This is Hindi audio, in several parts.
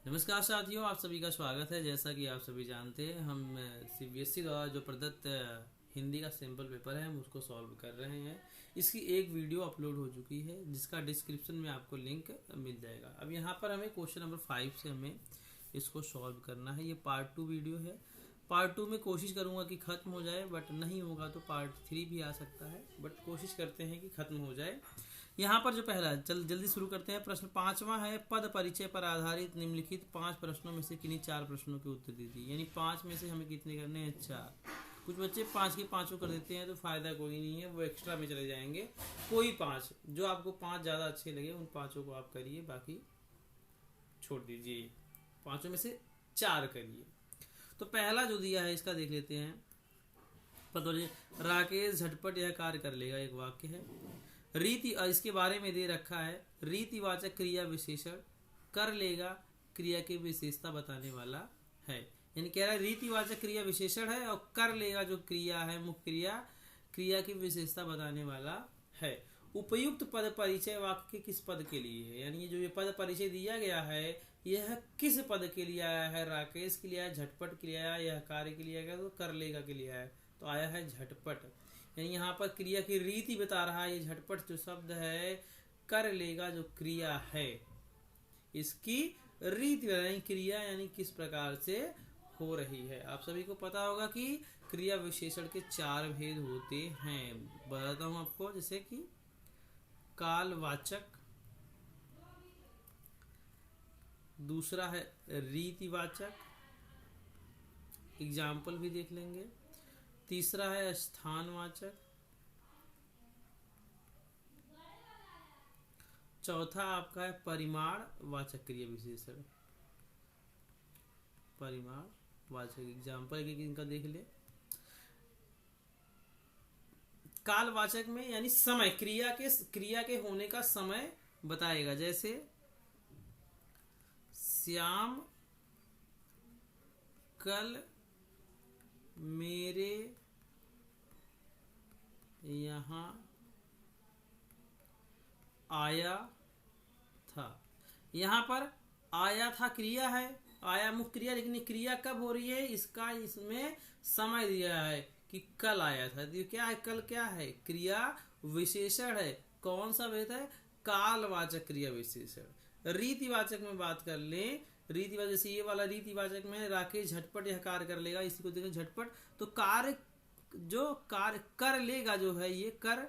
नमस्कार साथियों, आप सभी का स्वागत है। जैसा कि आप सभी जानते हैं, हम सीबीएसई द्वारा जो प्रदत्त हिंदी का सैम्पल पेपर है हम उसको सॉल्व कर रहे हैं। इसकी एक वीडियो अपलोड हो चुकी है जिसका डिस्क्रिप्शन में आपको लिंक मिल जाएगा। अब यहाँ पर हमें क्वेश्चन नंबर 5 से हमें इसको सॉल्व करना है। ये पार्ट 2 वीडियो है। पार्ट 2 में कोशिश करूँगा कि ख़त्म हो जाए, बट नहीं होगा तो पार्ट 3 भी आ सकता है, बट कोशिश करते हैं कि ख़त्म हो जाए। यहाँ पर जो पहला जल्दी शुरू करते हैं। प्रश्न 5वां है, पद परिचय पर आधारित निम्नलिखित 5 प्रश्नों में से किन्हीं 4 प्रश्नों के उत्तर दीजिए। यानी 5 में से हमें कितने करने हैं? 4। कुछ बच्चे 5 के 5 कर देते हैं तो फायदा कोई नहीं है, वो एक्स्ट्रा में चले जाएंगे। कोई 5 जो आपको 5 ज़्यादा अच्छे लगे उन 5 को आप करिए, बाकी छोड़ दीजिए। 5 में से 4 करिए। तो पहला जो दिया है इसका देख लेते हैं। पता राकेश झटपट यह कार्य कर लेगा, एक वाक्य है। रीति, इसके बारे में दे रखा है, रीतिवाचक क्रिया विशेषण कर लेगा क्रिया की विशेषता बताने वाला है। यानी कह रहा है रीतिवाचक क्रिया विशेषण है और कर लेगा जो क्रिया है मुख्य क्रिया की विशेषता बताने वाला है। उपयुक्त पद परिचय वाक्य के किस पद के लिए है? यानी ये पद परिचय दिया गया है यह किस पद के लिए आया है? राकेश के लिए आया, झटपट के लिए आया, यह कार्य के लिए आया, तो कर लेगा के लिए आया, तो आया है झटपट। यानी यहाँ पर क्रिया की रीति बता रहा है। ये झटपट जो शब्द है कर लेगा जो क्रिया है इसकी रीति बताएं, क्रिया यानी किस प्रकार से हो रही है। आप सभी को पता होगा कि क्रिया विशेषण के 4 भेद होते हैं। बताता हूं आपको, जैसे कि कालवाचक, दूसरा है रीतिवाचक, एग्जाम्पल भी देख लेंगे। तीसरा है स्थानवाचक, चौथा आपका है परिमाणवाचक क्रिया विशेषण, परिमाणवाचक। एग्जाम्पल एक इनका देख ले। कालवाचक में यानी समय, क्रिया के होने का समय बताएगा। जैसे श्याम कल मेरे यहाँ आया था। यहाँ पर आया था क्रिया है, आया मुख्य क्रिया, लेकिन क्रिया कब हो रही है इसका इसमें समय दिया है कि कल आया था। तो क्या है? कल क्या है? क्रिया विशेषण है। कौन सा भेद है? कालवाचक क्रिया विशेषण। रीतिवाचक में बात कर ले, रीतिवाचक जैसे ये वाला रीतिवाचक में राकेश झटपट यह कार्य कर लेगा, इसी को देखो झटपट। तो कार्य जो कार्य कर लेगा जो है ये कर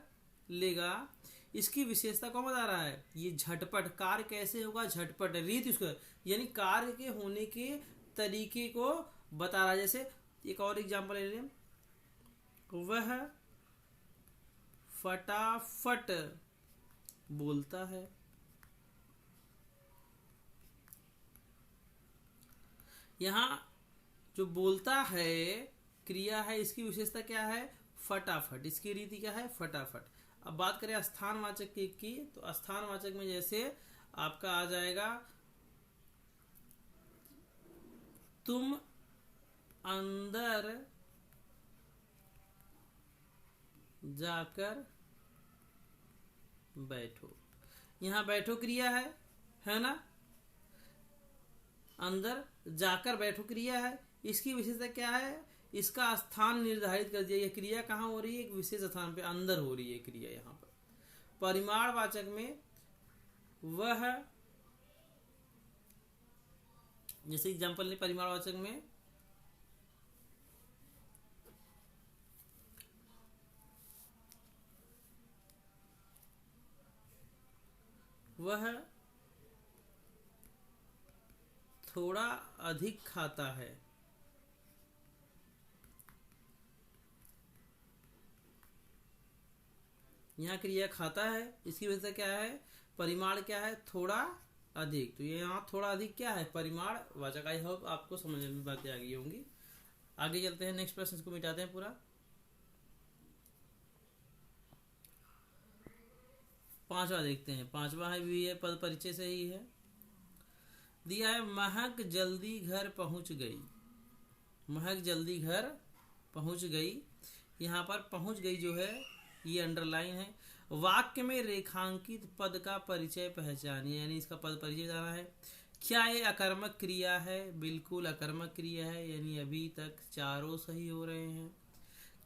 लेगा, इसकी विशेषता कौन बता रहा है? ये झटपट। कार्य कैसे होगा? झटपट। रीति उसको यानी कार्य के होने के तरीके को बता रहा है। जैसे एक और एग्जांपल ले लें, वह फटाफट बोलता है। यहां जो बोलता है क्रिया है, इसकी विशेषता क्या है? फटाफट। इसकी रीति क्या है? फटाफट। अब बात करें स्थानवाचक की, तो स्थानवाचक में जैसे आपका आ जाएगा, तुम अंदर जाकर बैठो। यहां बैठो क्रिया है ना? अंदर जाकर बैठो क्रिया है। इसकी विशेषता क्या है? इसका स्थान निर्धारित कर दिया। यह क्रिया कहाँ हो रही है? एक विशेष स्थान पे अंदर हो रही है क्रिया। यहाँ पर परिमाणवाचक में वह, जैसे एग्जांपल ले, परिमाणवाचक में वह थोड़ा अधिक खाता है। यहाँ क्रिया खाता है, इसकी वजह से क्या है? परिमाण क्या है? थोड़ा अधिक। तो ये यहाँ थोड़ा अधिक क्या है? परिमाण वाचक। आई होप आपको समझ में बातें आ गई होंगी। आगे चलते हैं, नेक्स्ट प्रश्न इसको मिटाते हैं पूरा। 5वां देखते हैं। 5वां है भी है पद परिचय से ही है। दिया है, महक जल्दी घर पहुंच गई। महक जल्दी घर पहुंच गई। यहाँ पर पहुंच गई जो है ये अंडरलाइन है। वाक्य में रेखांकित पद का परिचय पहचानिए, यानी इसका पद परिचय बताना है। क्या ये अकर्मक क्रिया है? बिल्कुल अकर्मक क्रिया है, यानी अभी तक चारों सही हो रहे हैं।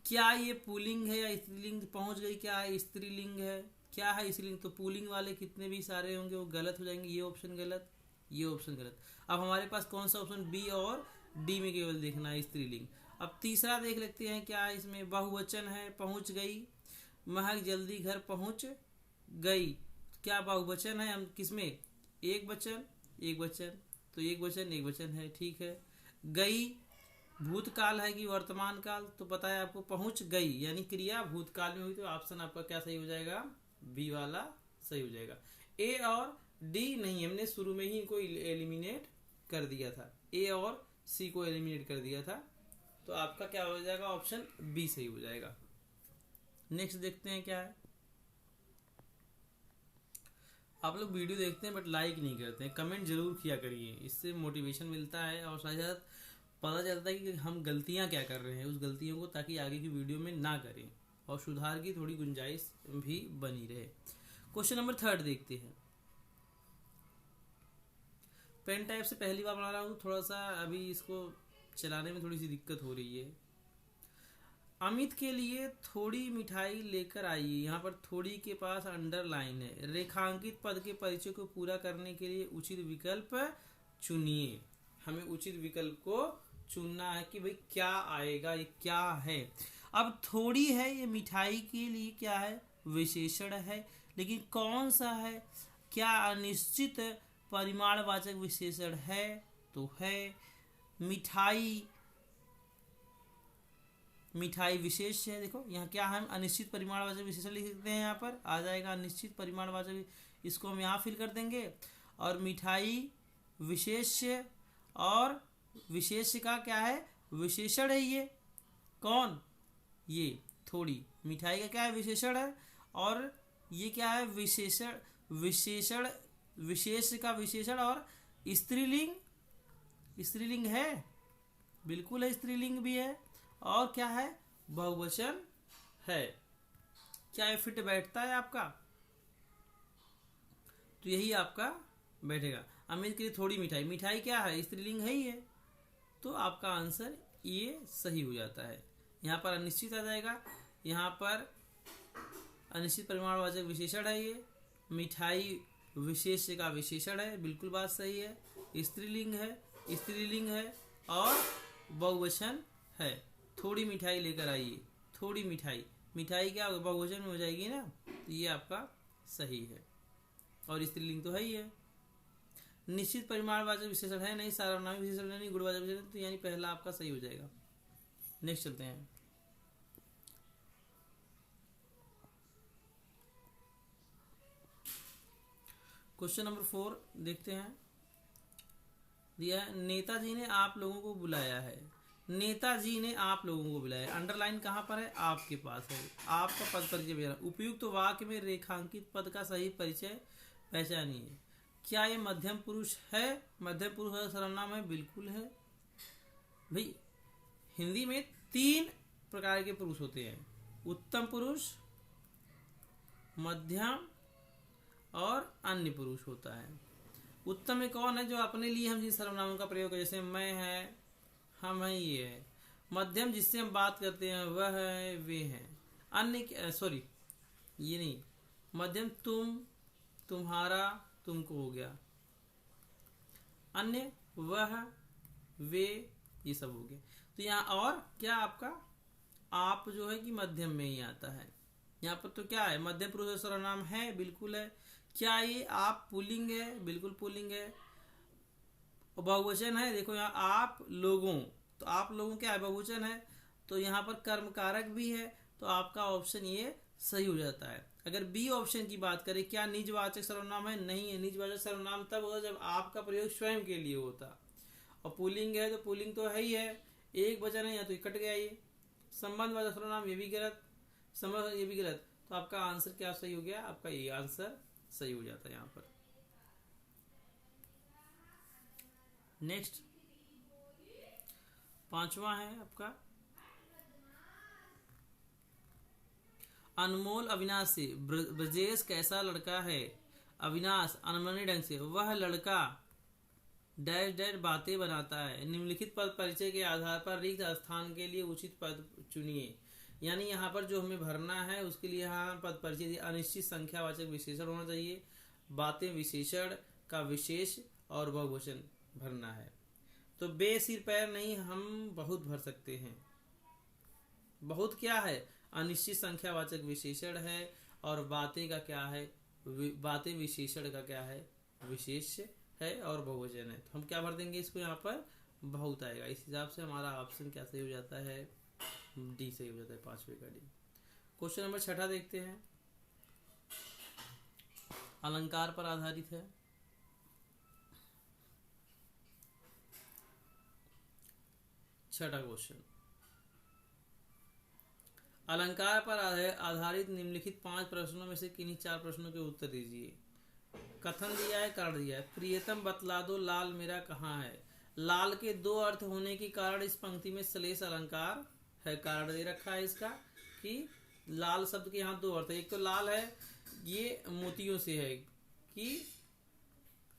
क्या ये पुल्लिंग है या स्त्रीलिंग? पहुंच गई, क्या है स्त्रीलिंग है? क्या है स्त्रीलिंग? तो पुल्लिंग वाले कितने भी सारे होंगे वो गलत हो जाएंगे। ये ऑप्शन गलत, ये ऑप्शन गलत। अब हमारे पास कौन सा ऑप्शन? बी और डी में केवल देखना है स्त्रीलिंग। अब तीसरा देख लेते हैं क्या है इसमें। बहुवचन है, पहुंच गई, महक जल्दी घर पहुंच गई। क्या बहुवचन है? हम किसमें? एक वचन, एक वचन, तो एक वचन एक वचन है, ठीक है। गई भूतकाल है कि वर्तमान काल? तो पता है आपको, पहुंच गई यानी क्रिया भूतकाल में हुई, तो ऑप्शन आपका क्या सही हो जाएगा? बी वाला सही हो जाएगा। ए और डी नहीं, हमने शुरू में ही इनको एलिमिनेट कर दिया था, ए और सी को एलिमिनेट कर दिया था, तो आपका क्या हो जाएगा? ऑप्शन बी सही हो जाएगा। नेक्स्ट देखते हैं क्या है। आप लोग वीडियो देखते हैं बट लाइक नहीं करते हैं, कमेंट जरूर किया करिए, इससे मोटिवेशन मिलता है और साथ साथ पता चलता है कि हम गलतियां क्या कर रहे हैं, उस गलतियों को ताकि आगे की वीडियो में ना करें और सुधार की थोड़ी गुंजाइश भी बनी रहे। क्वेश्चन नंबर 3 देखते हैं। पेन टाइप से पहली बार बना रहा हूँ, थोड़ा सा अभी इसको चलाने में थोड़ी सी दिक्कत हो रही है। अमित के लिए थोड़ी मिठाई लेकर आइए। यहाँ पर थोड़ी के पास अंडरलाइन है। रेखांकित पद के परिचय को पूरा करने के लिए उचित विकल्प चुनिए। हमें उचित विकल्प को चुनना है कि भाई क्या आएगा, ये क्या है। अब थोड़ी है, ये मिठाई के लिए क्या है? विशेषण है, लेकिन कौन सा है? क्या अनिश्चित परिमाणवाचक विशेषण है? तो है मिठाई। मिठाई विशेष है। देखो यहाँ क्या है, हम अनिश्चित परिमाणवाचक विशेषण लिख सकते हैं, यहाँ पर आ जाएगा अनिश्चित परिमाणवाचक, इसको हम यहाँ फिल कर देंगे। और मिठाई विशेष, और विशेष का क्या है? विशेषण है। ये कौन? ये थोड़ी मिठाई का क्या है? विशेषण है। और ये क्या है? विशेषण, विशेषण, विशेष का विशेषण। और स्त्रीलिंग, स्त्रीलिंग है, बिल्कुल है, स्त्रीलिंग भी है। और क्या है? बहुवचन है। क्या ये फिट बैठता है आपका? तो यही आपका बैठेगा। अमित के लिए थोड़ी मिठाई, मिठाई क्या है? स्त्रीलिंग है ही है, तो आपका आंसर ये सही हो जाता है। यहाँ पर अनिश्चित आ जाएगा, यहाँ पर अनिश्चित परिमाणवाचक विशेषण है, ये मिठाई विशेष का विशेषण है, बिल्कुल बात सही है। स्त्रीलिंग है, स्त्रीलिंग है और बहुवचन है। थोड़ी मिठाई लेकर आइए, थोड़ी मिठाई, मिठाई क्या होगा? बहुवचन में हो जाएगी ना, तो ये आपका सही है। और स्त्रीलिंग तो है ही है। निश्चित परिमाणवाचक विशेषण है नहीं, सार्वनामिक विशेषण नहीं, गुणवाचक विशेषण, तो यानी पहला आपका सही हो जाएगा। नेक्स्ट चलते हैं। क्वेश्चन नंबर 4 देखते हैं। दिया है, नेताजी ने आप लोगों को बुलाया है। नेताजी ने आप लोगों को बुलाया, अंडरलाइन कहाँ पर है? आपके पास है। आपका पद परिचय भी उपयुक्त तो वाक्य में रेखांकित पद का सही परिचय पहचानिए। क्या ये मध्यम पुरुष है? मध्यम पुरुष है, सर्वनाम है, बिल्कुल है। भाई हिंदी में 3 प्रकार के पुरुष होते हैं, उत्तम पुरुष, मध्यम और अन्य पुरुष होता है। उत्तम में कौन है? जो अपने लिए हम जिन सर्वनामों का प्रयोग करें, जैसे मैं है, हम है, ये है। मध्यम जिससे हम बात करते हैं, वह है, वे हैं। अन्य सॉरी ये नहीं, मध्यम तुम, तुम्हारा, तुमको हो गया। अन्य वह, वे, ये सब हो गए। तो यहाँ और क्या आपका आप जो है कि मध्यम में ही आता है। यहाँ पर तो क्या है? मध्यम पुरुष सर्वनाम है, बिल्कुल है। क्या ये आप पुल्लिंग है? बिल्कुल पुल्लिंग है। बहुवचन है, देखो यहाँ आप लोगों, तो आप लोगों क्या है? बहुवचन है। तो यहाँ पर कर्म कारक भी है, तो आपका ऑप्शन ये सही हो जाता है। अगर बी ऑप्शन की बात करें, क्या निजवाचक सर्वनाम है? नहीं है। निजवाचक सर्वनाम तब होता जब आपका प्रयोग स्वयं के लिए होता। और पुल्लिंग है तो पुल्लिंग तो है ही है, एक वचन है, या तो कट गया ये। संबंधवाचक सर्वनाम, ये भी गलत, संबंध ये भी गलत। तो आपका आंसर क्या सही हो गया? आपका ये आंसर सही हो जाता है यहाँ पर। नेक्स्ट 5वां है आपका, अनमोल अविनाश से ब्रजेश कैसा लड़का है? अविनाश अनमने ढंग से, वह लड़का डैश डैश बातें बनाता है। निम्नलिखित पद परिचय के आधार पर रिक्त स्थान के लिए उचित पद चुनिए। यानी यहाँ पर जो हमें भरना है उसके लिए यहाँ पद परिचय अनिश्चित संख्यावाचक विशेषण होना चाहिए, बातें विशेषण का विशेष और बहुवचन भरना है। तो बे सिर पैर नहीं, हम बहुत भर सकते हैं। बहुत क्या है, अनिश्चित संख्यावाचक विशेषण है, और बातें का क्या है, बातें विशेषण का क्या है, विशेष है और बहुवचन है। तो हम क्या भर देंगे इसको, यहाँ पर बहुत आएगा। इस हिसाब से हमारा ऑप्शन क्या सही हो जाता है, डी सही हो जाता है, 5वें का डी। क्वेश्चन नंबर 6 देखते हैं, अलंकार पर आधारित है। छठा क्वेश्चन, अलंकार पर आधारित निम्नलिखित 5 प्रश्नों में से किन्हीं 4 प्रश्नों के उत्तर दीजिए। कथन दिया है, कारण दिया है। प्रियतम बतला दो लाल मेरा कहाँ है। लाल के 2 अर्थ होने के कारण इस पंक्ति में श्लेष अलंकार है। कारण दे रखा है इसका कि लाल शब्द के यहाँ 2 अर्थ है। एक तो लाल है, ये मोतियों से है कि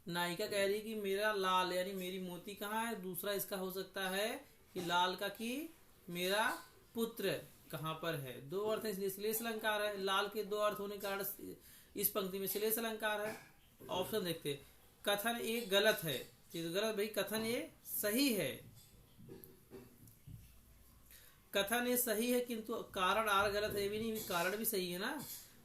नायिका कह रही कि मेरा लाल यानी मेरी मोती कहाँ है। दूसरा इसका हो सकता है कि लाल का कि मेरा पुत्र कहाँ पर है। 2 अर्थ है इसलिए श्लेष अलंकार है। लाल के 2 अर्थ होने के कारण इस पंक्ति में श्लेष अलंकार है। ऑप्शन देखते, कथन ए गलत है, तो गलत भाई, कथन ए सही है। कथन ए सही है किंतु कारण आर गलत है, ये भी नहीं, कारण भी सही है ना।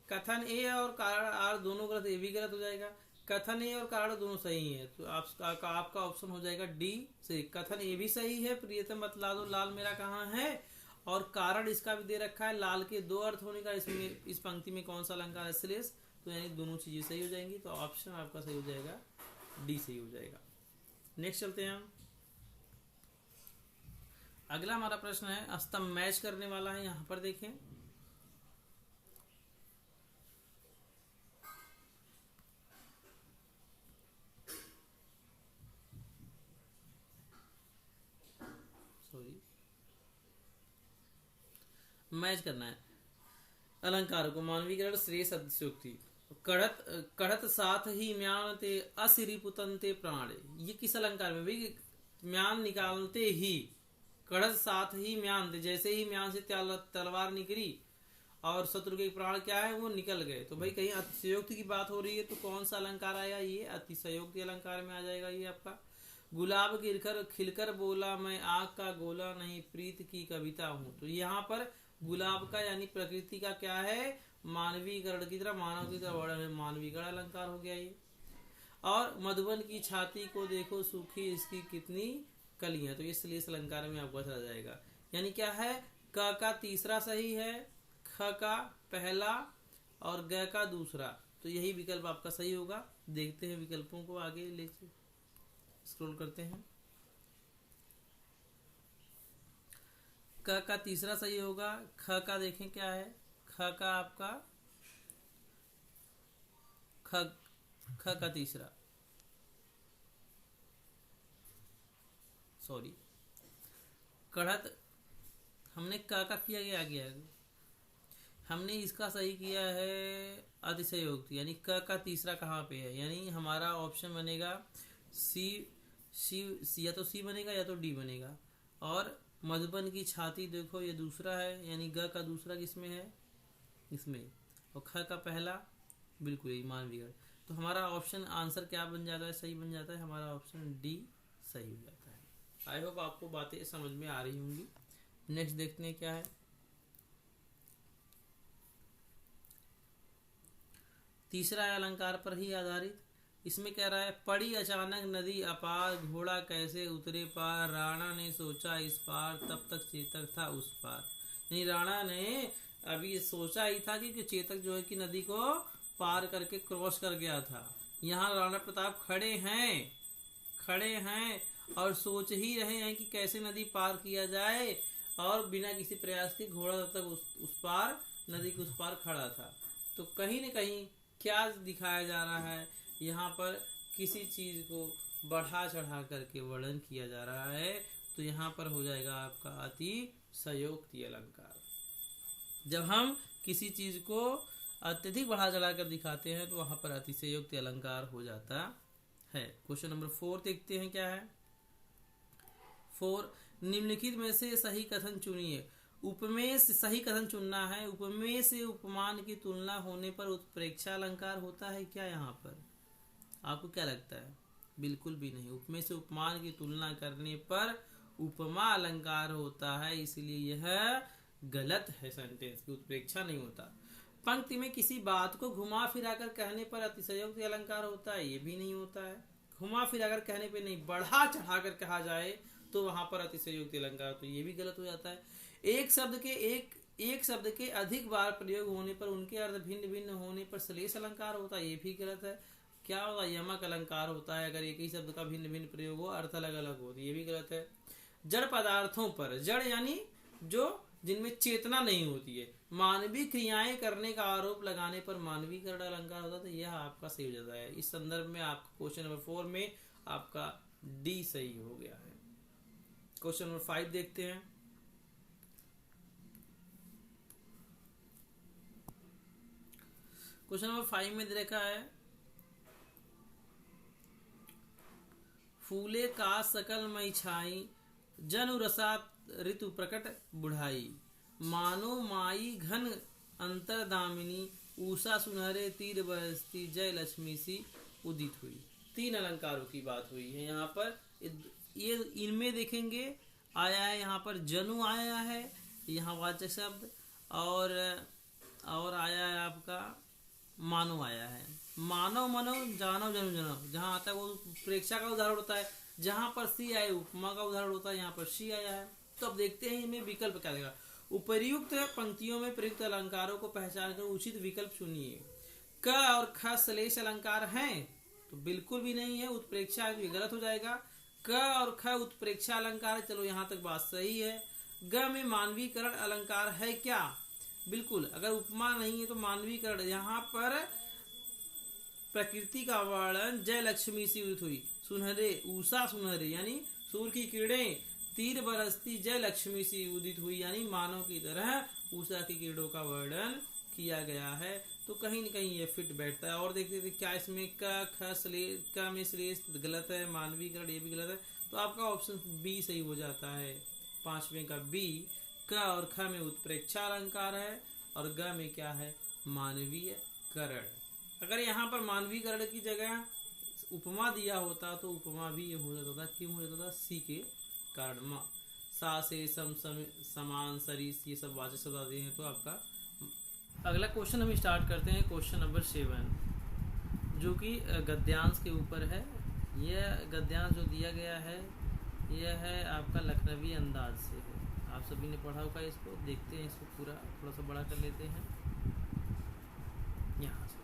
कथन ए और कारण आर दोनों गलत, ये भी गलत हो जाएगा। कथन ए और कारण दोनों सही है, तो आपका ऑप्शन हो जाएगा डी सही। कथन ए भी सही है, प्रियतम बतला दो लाल मेरा कहाँ है, और कारण इसका भी दे रखा है, लाल के 2 अर्थ होने का। इसमें इस पंक्ति में कौन सा अलंकार है, श्लेष। तो यानी दोनों चीजें सही हो जाएंगी, तो ऑप्शन आपका सही हो जाएगा, डी सही हो जाएगा। नेक्स्ट चलते हैं हम। अगला हमारा प्रश्न है, स्तंभ मैच करने वाला है। यहां पर देखें, सॉरी, मैच करना है अलंकार को। मानवीकरण श्रेष्ठ अतिशयोक्ति। कड़त साथ ही म्यान ते असिरी पुतंते प्राण। ये किस अलंकार में भाई, म्यान निकालते ही, कड़त साथ ही म्यान थे, जैसे ही म्यान से तलवार निकली और शत्रु के प्राण क्या है वो निकल गए। तो भाई कहीं अतिशयोक्ति की बात हो रही है, तो कौन सा अलंकार आया, ये अतिशयोक्ति अलंकार में आ जाएगा ये आपका। गुलाब गिरकर खिलकर बोला मैं आग का गोला नहीं प्रीत की कविता हूँ। तो यहाँ पर गुलाब का यानी प्रकृति का क्या है, मानवीकरण की तरह, मानव की तरह मानवीकरण अलंकार हो गया ये। और मधुबन की छाती को देखो सूखी इसकी कितनी कलियां, तो ये श्लेष अलंकार में आपको चला जाएगा। यानी क्या है, क का तीसरा सही है, ख का पहला और ग का दूसरा, तो यही विकल्प आपका सही होगा। देखते हैं विकल्पों को, आगे ले स्क्रॉल करते हैं। क का तीसरा सही होगा, ख का देखें क्या है, ख का आपका ख का तीसरा, सॉरी, कढ़त हमने क का किया गया है, हमने इसका सही किया है अतिशयोक्ति, यानी क का तीसरा कहाँ पे है, यानी हमारा ऑप्शन बनेगा सी, या तो सी बनेगा या तो डी बनेगा। और मधुबन की छाती देखो ये दूसरा है, यानी ग का दूसरा किसमें है, इसमें, और ख का पहला बिल्कुल यही मानवीगढ़। तो हमारा ऑप्शन आंसर क्या बन जाता है, सही बन जाता है, हमारा ऑप्शन डी सही हो जाता है। आई होप आपको बातें समझ में आ रही होंगी। नेक्स्ट देखते हैं क्या है। तीसरा है अलंकार पर ही आधारित। इसमें कह रहा है, पड़ी अचानक नदी अपार घोड़ा कैसे उतरे पार, राणा ने सोचा इस पार तब तक चेतक था उस पार। यानी राणा ने अभी सोचा ही था कि चेतक जो है कि नदी को पार करके क्रॉस कर गया था। यहाँ राणा प्रताप खड़े हैं और सोच ही रहे हैं कि कैसे नदी पार किया जाए, और बिना किसी प्रयास के घोड़ा तब तक उस पार नदी के उस पार खड़ा था। तो कहीं न कहीं क्या दिखाया जा रहा है, यहाँ पर किसी चीज को बढ़ा चढ़ा करके वर्णन किया जा रहा है। तो यहाँ पर हो जाएगा आपका अतिशयोक्ति अलंकार। जब हम किसी चीज को अत्यधिक बढ़ा चढ़ा कर दिखाते हैं तो वहां पर अतिशयोक्ति अलंकार हो जाता है। क्वेश्चन नंबर 4 देखते हैं क्या है। 4, निम्नलिखित में से सही कथन चुनिए। उपमेय से सही कथन चुनना है। उपमेय से उपमान की तुलना होने पर उत्प्रेक्षा अलंकार होता है क्या? यहाँ पर आपको क्या लगता है? बिल्कुल भी नहीं। उपमेय से उपमान की तुलना करने पर उपमा अलंकार होता है, इसलिए यह गलत है सेंटेंस की उत्प्रेक्षा नहीं होता। पंक्ति में किसी बात को घुमा फिरा कर कहने पर अतिशयोक्ति अलंकार होता है, ये भी नहीं होता है। घुमा फिरा कर कहने पे नहीं, बढ़ा चढ़ा कर कहा जाए तो वहां पर अतिशयोक्ति अलंकार, तो ये भी गलत हो जाता है। एक शब्द के अधिक बार प्रयोग होने पर उनके अर्थ भिन्न भिन्न होने पर श्लेष अलंकार होता है, ये भी गलत है। क्या होता है? यमक अलंकार होता है अगर एक ही शब्द का भिन्न भिन्न प्रयोग हो, अर्थ अलग अलग हो, ये भी गलत है। जड़ पदार्थों पर, जड़ यानी जो जिनमें चेतना नहीं होती है, मानवीय क्रियाएं करने का आरोप लगाने पर मानवीकरण अलंकार होता है, तो यह आपका सही हो जाता है। इस संदर्भ में आपका क्वेश्चन नंबर 4 में आपका डी सही हो गया है। क्वेश्चन नंबर 5 देखते हैं। क्वेश्चन नंबर 5 में देखा है, फूले का सकल मई छाई, जनु रसात ऋतु प्रकट बुढ़ाई, मानो माई घन अंतरदामिनी, उषा सुनहरे तीर बरसती, जय लक्ष्मी सी उदित हुई। 3 अलंकारों की बात हुई है यहाँ पर। ये इनमें देखेंगे आया है यहाँ पर जनु आया है, यहाँ वाचक शब्द, और आया है आपका मानो आया है। मानव मनो जानव जनु जनव, जहाँ आता है वो प्रेक्षा का उदाहरण होता है। जहाँ पर सी आए उपमा का उदाहरण होता है, यहाँ पर सी आया है। तो अब देखते हैं इनमें विकल्प क्या देगा। उपर्युक्त पंक्तियों में प्रयुक्त अलंकारों को पहचान कर उचित विकल्प चुनिए। क और ख श्लेष अलंकार हैं? तो बिल्कुल भी नहीं है, उत्प्रेक्षा है तो ये गलत हो जाएगा। क और ख उत्प्रेक्षा अलंकार है, चलो यहाँ तक बात सही है। ग में मानवीकरण अलंकार है क्या? बिल्कुल। अगर उपमा नहीं है तो मानवीकरण। यहाँ पर प्रकृति का वर्णन जय लक्ष्मी सी उदित हुई, सुनहरे उषा सुनहरे यानी सूर्य की किरणें, तीर बरसती जय लक्ष्मी सी उदित हुई यानी मानव की तरह उषा की किरणों का वर्णन किया गया है। तो कहीं न कहीं ये फिट बैठता है। और देखते थे क्या इसमें का में श्लेष गलत है, मानवीकरण ये भी गलत है, तो आपका ऑप्शन बी सही हो जाता है। 5वें का बी। क और ख में उत्प्रेक्षा अलंकार है और ग में क्या है? मानवीय करण। अगर यहाँ पर मानवीकरण की जगह उपमा दिया होता तो उपमा भी हो जाता था। क्यों हो जाता था? सी के कारण। मा सा से सम समान सरीस ये सब वाचक शब्द आते हैं। तो आपका अगला क्वेश्चन हम स्टार्ट करते हैं। क्वेश्चन नंबर 7 जो कि गद्यांश के ऊपर है। यह गद्यांश जो दिया गया है यह है आपका लखनवी अंदाज से है। आप सभी ने पढ़ा होगा इसको। देखते हैं इसको पूरा, थोड़ा सा बड़ा कर लेते हैं। यहाँ से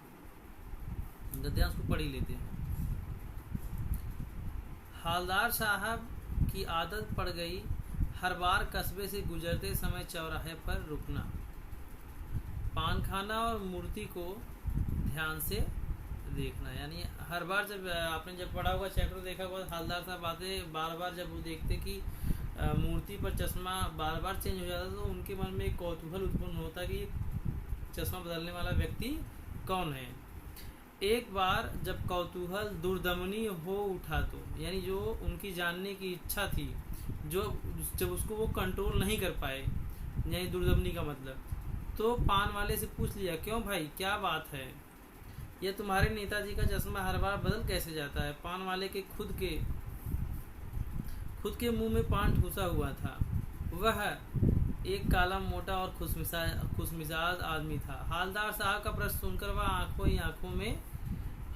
गद्यांश को पढ़ ही लेते हैं। हालदार साहब की आदत पड़ गई हर बार कस्बे से गुजरते समय चौराहे पर रुकना, पान खाना और मूर्ति को ध्यान से देखना। यानी हर बार जब आपने जब पढ़ा होगा चैप्टर देखा होगा, हालदार साहब आते बार बार जब वो देखते कि मूर्ति पर चश्मा बार बार चेंज हो जाता तो उनके मन में एक कौतूहल उत्पन्न होता कि चश्मा बदलने वाला व्यक्ति कौन है। एक बार जब कौतूहल दुर्दमनी हो उठा तो यानी जो उनकी जानने की इच्छा थी, जो जब उसको वो कंट्रोल नहीं कर पाए, यानी दुर्दमनी का मतलब, तो पान वाले से पूछ लिया, क्यों भाई क्या बात है, यह तुम्हारे नेताजी का चश्मा हर बार बदल कैसे जाता है। पान वाले के खुद के मुंह में पान ठूसा हुआ था। वह एक काला मोटा और खुशमिजाज आदमी था। हालदार साहब का प्रश्न सुनकर वह आंखों ही आंखों में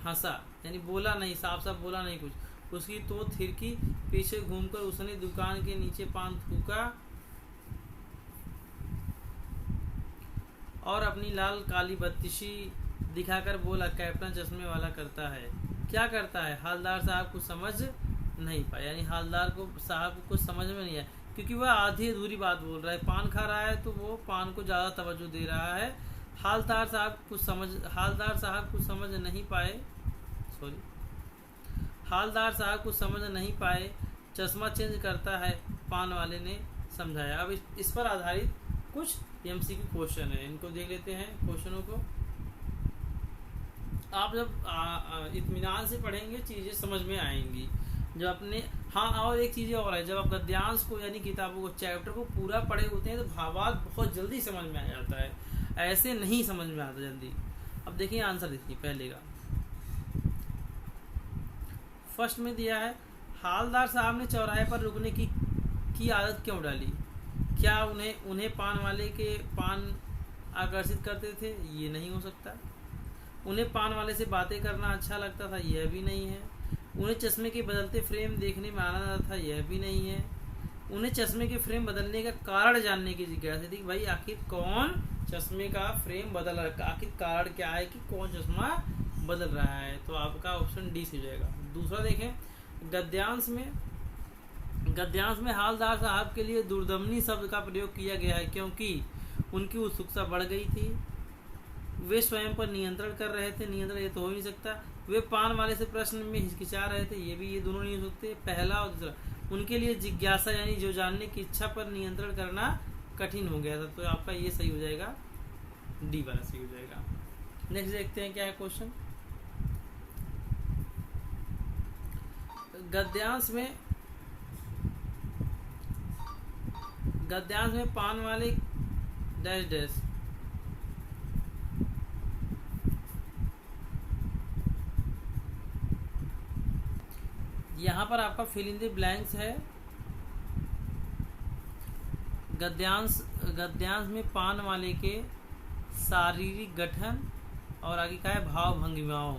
हंसा, यानी बोला नहीं, साफ साफ बोला नहीं कुछ। उसकी तो थिरकी, पीछे घूमकर उसने दुकान के नीचे पान थूका और अपनी लाल काली बत्तीशी दिखाकर बोला, कैप्टन चश्मे वाला करता है। क्या करता है? हालदार साहब कुछ समझ नहीं पाया, यानी हालदार को साहब को कुछ समझ में नहीं आया, क्योंकि वह आधी अधूरी बात बोल रहा है। पान खा रहा है तो वो पान को ज्यादा तवज्जो दे रहा है। हालदार साहब कुछ समझ नहीं पाए। चश्मा चेंज करता है, पान वाले ने समझाया। अब इस पर आधारित कुछ एमसीक्यू क्वेश्चन है, इनको देख लेते हैं क्वेश्चनों को। आप जब इत्मीनान से पढ़ेंगे चीज़ें समझ में आएंगी। जब अपने हाँ, और एक चीज़ और है, जब आप गद्यांश को यानी किताबों को चैप्टर को पूरा पढ़े होते हैं तो भावार्थ बहुत जल्दी समझ में आ जाता है, ऐसे नहीं समझ में आता जल्दी। अब देखिए आंसर देखिए पहले का। फर्स्ट में दिया है हालदार साहब ने चौराहे पर रुकने की आदत क्यों डाली? क्या उन्हें पान वाले के पान आकर्षित करते थे? ये नहीं हो सकता। उन्हें पान वाले से बातें करना अच्छा लगता था? यह भी नहीं है। उन्हें चश्मे के बदलते फ्रेम देखने में आनंद आता था? यह भी नहीं है। उन्हें चश्मे के फ्रेम बदलने का कारण जानने की जिज्ञासा थी, भाई आखिर कौन चश्मे का फ्रेम बदल रहा है, आखिर कारण क्या है कि कौन चश्मा बदल रहा है। तो आपका ऑप्शन डी से हो जाएगा। दूसरा देखें, गद्यांश में हालदार साहब के लिए दुर्दमनी शब्द का प्रयोग किया गया है क्योंकि उनकी उत्सुकता बढ़ गई थी, वे स्वयं पर नियंत्रण कर रहे थे। नियंत्रण ये तो हो ही नहीं सकता। वे पान वाले से प्रश्न में हिचकिचा रहे थे, ये दोनों नहीं हो सकते, पहला और दूसरा। उनके लिए जिज्ञासा यानी जो जानने की इच्छा पर नियंत्रण करना कठिन हो गया था। तो आपका ये सही हो जाएगा, डी वाला सही हो जाएगा। नेक्स्ट देखते हैं क्या है क्वेश्चन। गद्यांश में पान वाले डैश डैश, यहाँ पर आपका फिल इन द ब्लैंक्स है। गद्यांश में पान वाले के शारीरिक गठन और आगे का है भाव भंगिमाओं।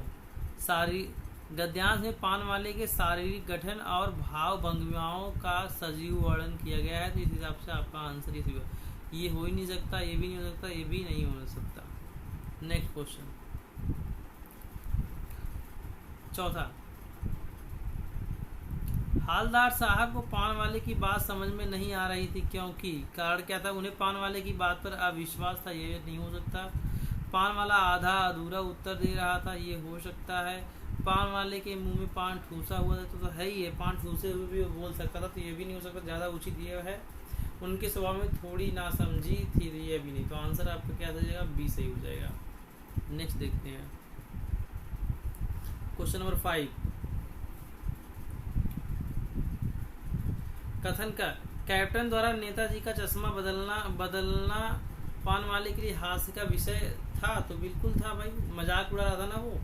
गद्यांश में पान वाले के शारीरिक गठन और भाव भंगिमाओं का सजीव वर्णन किया गया है। तो इस हिसाब से आपका आंसर ये हो ही नहीं सकता, ये भी नहीं हो सकता, ये भी नहीं हो सकता। नेक्स्ट क्वेश्चन चौथा, हालदार साहब को पान वाले की बात समझ में नहीं आ रही थी क्योंकि कारण क्या था? उन्हें पान वाले की बात पर अविश्वास था, ये नहीं हो सकता। पान वाला आधा अधूरा उत्तर दे रहा था, ये हो सकता है। पान वाले के मुंह में पान ठूसा हुआ था, तो है ही है, पान ठूसे हुए भी बोल सकता था, तो ये भी नहीं हो सकता, ज़्यादा उचित ये है। उनके स्वभाव में थोड़ी नासमझी थी, ये भी नहीं। तो आंसर आपका क्या हो जाएगा? बी सही हो जाएगा। नेक्स्ट देखते हैं क्वेश्चन नंबर 5। कथन का कैप्टन द्वारा नेताजी का चश्मा बदलना पान वाले के लिए हास्य का विषय था? तो बिल्कुल था भाई, मजाक उड़ा रहा था ना वो।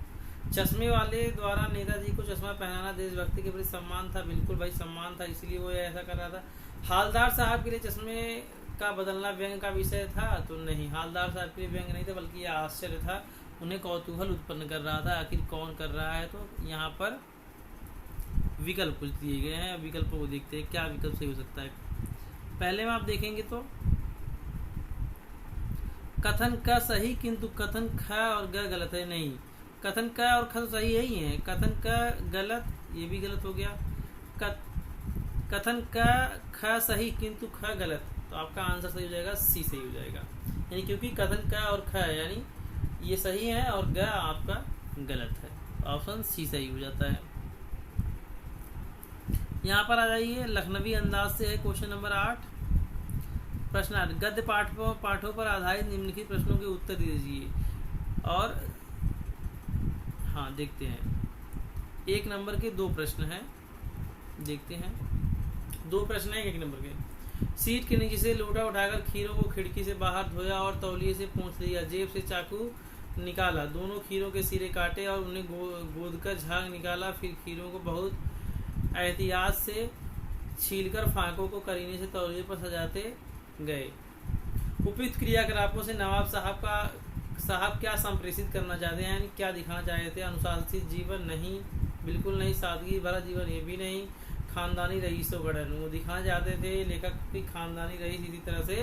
चश्मे वाले द्वारा नेताजी को चश्मा पहनाना देशभक्ति के प्रति सम्मान था? बिल्कुल भाई सम्मान था, इसलिए वो ऐसा कर रहा था। हालदार साहब के लिए चश्मे का बदलना व्यंग का विषय था? तो नहीं, हालदार साहब के लिए व्यंग नहीं था, बल्कि यह आश्चर्य था, उन्हें कौतूहल उत्पन्न कर रहा था, आखिर कौन कर रहा है। तो यहाँ पर विकल्प कुछ दिए गए हैं, विकल्पों को देखते हैं क्या विकल्प सही हो सकता है। पहले में आप देखेंगे तो कथन का सही, किंतु कथन ख और ग गलत है। नहीं, कथन का और ख सही यही है, कथन का गलत, ये भी गलत हो गया। कथन का ख सही किंतु ख गलत, तो आपका आंसर सही हो जाएगा, सी सही हो जाएगा। यानी क्योंकि कथन का और ख यानी ये सही है और ग आपका गलत है, ऑप्शन सी सही हो जाता है। यहाँ पर आ जाइए, लखनवी अंदाज से है क्वेश्चन नंबर 8। प्रश्न गद्य पाठों पर आधारित निम्नलिखित प्रश्नों के उत्तर दीजिए। और हाँ देखते हैं, 1 नंबर के 2 प्रश्न हैं, देखते हैं। 2 प्रश्न हैं 1 नंबर के। सीट के नीचे से लोटा उठाकर खीरों को खिड़की से बाहर धोया और तौलिए से पोंछ लिया, जेब से चाकू निकाला, दोनों खीरों के सिरे काटे और उन्हें गोदकर झाग निकाला, फिर खीरों को बहुत एहतियात से छीलकर फाकों को करीने से तौलिए पर सजाते गए। उपयुक्त क्रियाकलापों से नवाब साहब क्या संप्रेषित करना चाहते हैं, यानी क्या दिखाना चाहते थे? अनुशासित जीवन? नहीं, बिल्कुल नहीं। सादगी भरा जीवन? ये भी नहीं। खानदानी रईसों गढ़न, वो दिखाना चाहते थे लेखक की खानदानी रईस इसी तरह से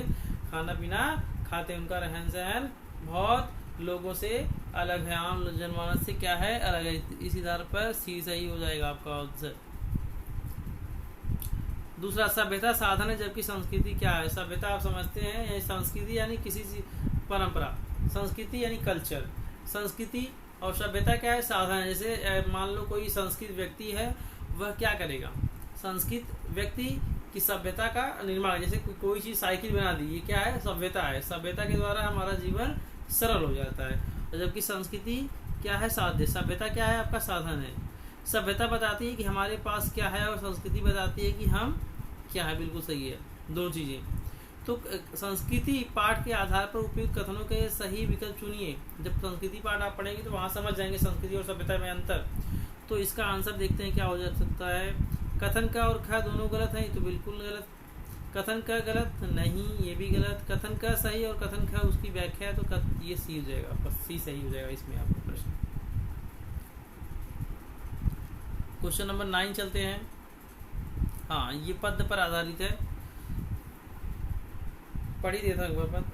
खाना पीना खाते, उनका रहन सहन बहुत लोगों से अलग है, आम जनमानस से क्या है? अलग है। इस आधार पर सी सही हो जाएगा आपका आंसर। दूसरा, सभ्यता साधन है जबकि संस्कृति क्या है? सभ्यता आप समझते हैं, संस्कृति यानी किसी परंपरा, संस्कृति यानी कल्चर। संस्कृति और सभ्यता क्या है? साधन है। जैसे मान लो कोई संस्कृत व्यक्ति है, वह क्या करेगा? संस्कृत व्यक्ति की सभ्यता का निर्माण, जैसे कोई चीज साइकिल बना दी, ये क्या है? सभ्यता है। सभ्यता के द्वारा हमारा जीवन सरल हो जाता है। जबकि संस्कृति क्या है? साध्य। सभ्यता क्या है? आपका साधन है। सभ्यता बताती है कि हमारे पास क्या है और संस्कृति बताती है कि हम क्या है। बिल्कुल सही है, दो चीजें। तो संस्कृति पाठ के आधार पर उपयुक्त कथनों के सही विकल्प चुनिए। जब संस्कृति पाठ आप पढ़ेंगे तो वहां समझ जाएंगे संस्कृति और सभ्यता में अंतर। तो इसका आंसर देखते हैं क्या हो जा सकता है। कथन का और ख दोनों गलत है, तो बिल्कुल गलत। कथन का गलत नहीं, ये भी गलत। कथन का सही और कथन का उसकी व्याख्या है, तो ये सी हो जाएगा, बस सी सही हो जाएगा इसमें आपका प्रश्न। क्वेश्चन नंबर 9 चलते हैं। हाँ, ये पद पर आधारित है, पढ़ी देता हूँ पद।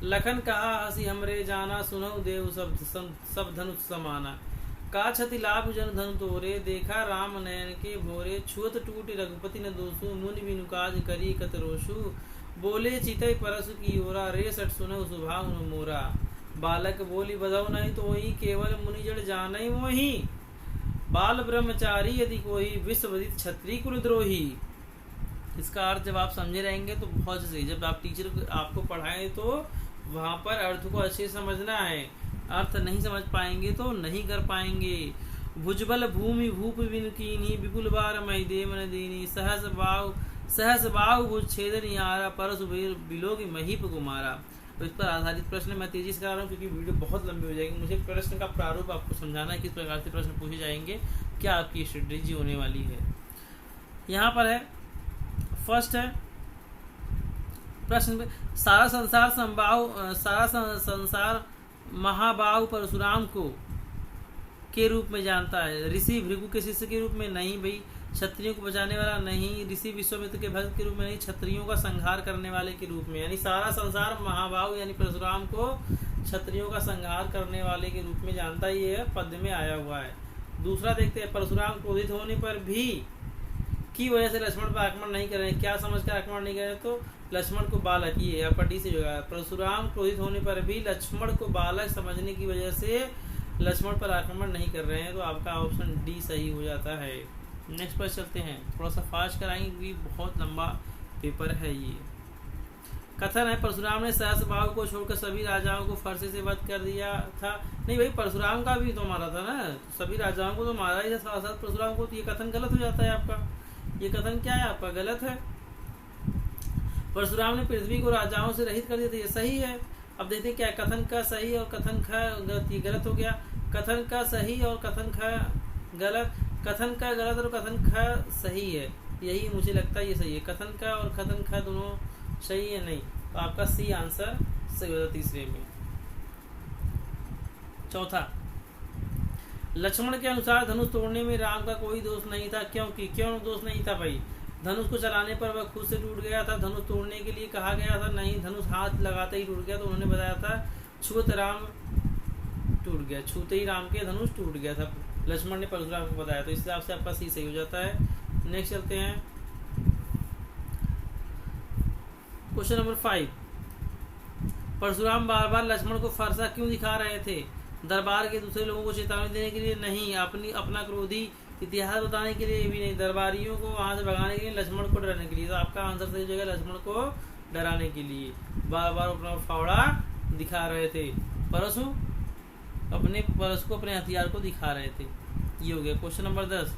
लखन कहा हसी हमरे जाना, सुनऊ देव सब धनुष समाना। का छति लाभ जन धनु तोरे, देखा राम नयन के भोरे। छुअत टूट रघुपति न दोषु, मुनि बिनु काज करी कत रोषु। बोले चितई परसु की ओरा, रे सट सुनऊ सुभाव न मोरा। बालक बोली बधौ नहीं तो ही, केवल मुनि जड़ जानई मोही। बाल ब्रह्मचारी यदि कोई, विश्व विदित क्षत्रिय कुलद्रोही। इसका अर्थ जब आप समझे रहेंगे तो बहुत सही। जब आप टीचर आपको पढ़ाएं तो वहां पर अर्थ को अच्छे से समझना है। अर्थ नहीं समझ पाएंगे तो नहीं कर पाएंगे। भुजबल भूमि भूप बिन कीनी, विपुल बार मई दे मन दीनी। सहस बाहु भुज छेद निहारा, परसु बिलोगी महीप कुमारा। तो इस पर आधारित प्रश्न मैं तेजी से करा रहा हूँ क्योंकि वीडियो बहुत लंबी हो जाएगी। मुझे प्रश्न का प्रारूप आपको समझाना है, किस प्रकार से प्रश्न पूछे जाएंगे, क्या आपकी स्ट्रेटेजी होने वाली है। यहाँ पर है, फर्स्ट है प्रश्न, सारा संसार महाबाहु परशुराम को के रूप में जानता है। ऋषि भृगु के शिष्य के रूप में नहीं भाई, क्षत्रियों को बचाने वाला नहीं, ऋषि विश्वामित्र के भक्त के रूप में नहीं, क्षत्रियों का संहार करने वाले के रूप में। यानी सारा संसार महाबाहु यानी परशुराम को क्षत्रियों का संहार करने वाले के रूप में जानता ही है, पद में आया हुआ है। दूसरा देखते हैं, परशुराम क्रोधित होने पर भी की वजह से लक्ष्मण पर आक्रमण नहीं कर रहे हैं। क्या समझ कर आक्रमण नहीं कर रहे? तो लक्ष्मण को बालक, ये यहाँ पर डी से होगा। परशुराम क्रोधित होने पर भी लक्ष्मण को बालक समझने की वजह से लक्ष्मण पर आक्रमण नहीं कर रहे हैं, तो आपका ऑप्शन डी सही हो जाता है। नेक्स्ट पर चलते हैं, थोड़ा सा फास्ट कराएंगे क्योंकि बहुत लंबा पेपर है ये। कथन है, परशुराम ने सहस बाहु को छोड़कर सभी राजाओं को फरसे से वध कर दिया था। नहीं भाई, परशुराम का भी तो मारा था ना, सभी राजाओं को तो मारा ही था साथ साथ परशुराम को, तो ये कथन गलत हो जाता है आपका। ये कथन क्या है आपका? गलत है। परशुराम ने पृथ्वी को राजाओं से रहित कर दिया था, ये सही है। अब देखते हैं क्या कथन का सही और कथन ख गलत, ये गलत हो गया। कथन का सही और कथन ख गलत, कथन का गलत और कथन ख सही है, यही मुझे लगता है ये सही है। कथन का और कथन ख दोनों सही है नहीं, तो आपका सी आंसर सही होगा तीसरे में। चौथा, लक्ष्मण के अनुसार धनुष तोड़ने में राम का कोई दोष नहीं था, क्योंकि क्यों दोष नहीं था भाई? धनुष को चलाने पर वह खुद से टूट गया था, धनुष तोड़ने के लिए कहा गया था नहीं, धनुष हाथ लगाते ही टूट गया। तो उन्होंने बताया था छूत राम टूट गया, छूते ही राम के धनुष टूट गया था, लक्ष्मण ने परशुराम को बताया। तो इस हिसाब से आपका सी सही हो जाता है। नेक्स्ट चलते हैं, क्वेश्चन नंबर 5। परशुराम बार बार लक्ष्मण को फरसा क्यों दिखा रहे थे? दरबार के दूसरे लोगों को चेतावनी देने के लिए नहीं, अपना क्रोधी इतिहास बताने के लिए भी नहीं, दरबारियों को वहां से भगाने के लिए, लक्ष्मण को डराने के लिए। तो आपका आंसर सही हो जाएगा, लक्ष्मण को डराने के लिए बार बार अपना फावड़ा दिखा रहे थे। परशु अपने हथियार को दिखा रहे थे। ये हो गया क्वेश्चन नंबर 10।